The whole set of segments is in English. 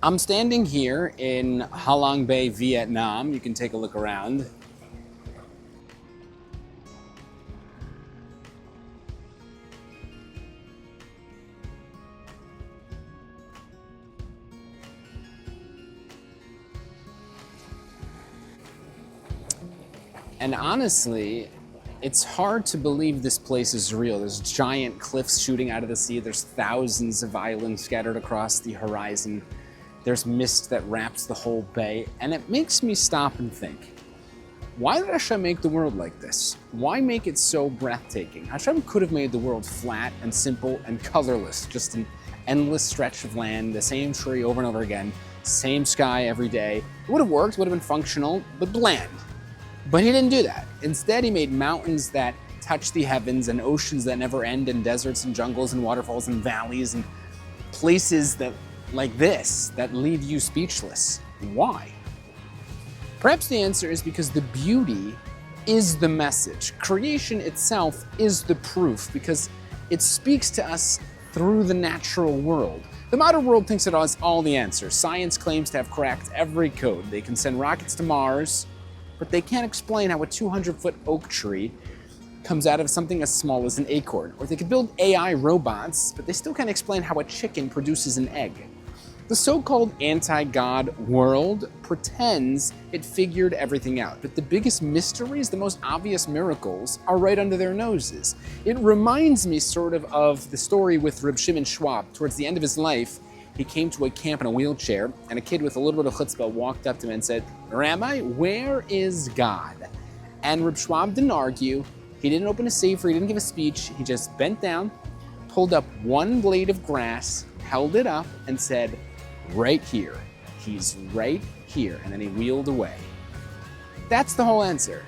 I'm standing here in Halong Bay, Vietnam. You can take a look around. And honestly, it's hard to believe this place is real. There's giant cliffs shooting out of the sea. There's thousands of islands scattered across the horizon. There's mist that wraps the whole bay. And it makes me stop and think, why did Hashem make the world like this? Why make it so breathtaking? Hashem could have made the world flat and simple and colorless, just an endless stretch of land, the same tree over and over again, same sky every day. It would have worked, would have been functional, but bland. But he didn't do that. Instead, he made mountains that touch the heavens and oceans that never end and deserts and jungles and waterfalls and valleys and places that like this that leave you speechless. Why? Perhaps the answer is because the beauty is the message. Creation itself is the proof because it speaks to us through the natural world. The modern world thinks it has all the answers. Science claims to have cracked every code. They can send rockets to Mars, but they can't explain how a 200-foot oak tree comes out of something as small as an acorn. Or they could build AI robots, but they still can't explain how a chicken produces an egg. The so-called anti-God world pretends it figured everything out, but the biggest mysteries, the most obvious miracles, are right under their noses. It reminds me sort of the story with Reb Shimon Schwab. Towards the end of his life, he came to a camp in a wheelchair, and a kid with a little bit of chutzpah walked up to him and said, "Rabbi, where is God?" And Reb Schwab didn't argue. He didn't open a sefer, he didn't give a speech. He just bent down, pulled up one blade of grass, held it up, and said, "Right here. He's right here." And then he wheeled away. That's the whole answer.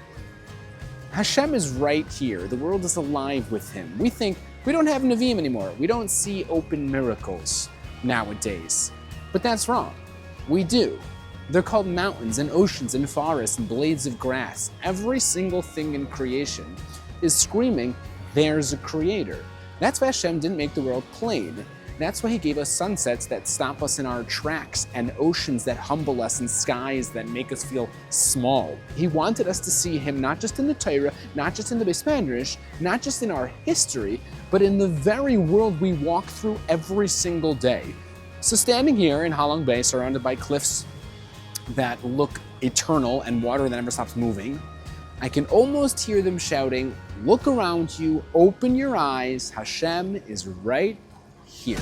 Hashem is right here. The world is alive with him. We think we don't have Nevi'im anymore. We don't see open miracles nowadays. But that's wrong. We do. They're called mountains and oceans and forests and blades of grass. Every single thing in creation is screaming, there's a creator. That's why Hashem didn't make the world plain. That's why he gave us sunsets that stop us in our tracks and oceans that humble us and skies that make us feel small. He wanted us to see him not just in the Torah, not just in the Beis Medrash, not just in our history, but in the very world we walk through every single day. So standing here in Halong Bay, surrounded by cliffs that look eternal and water that never stops moving, I can almost hear them shouting, "Look around you, open your eyes, Hashem is right here."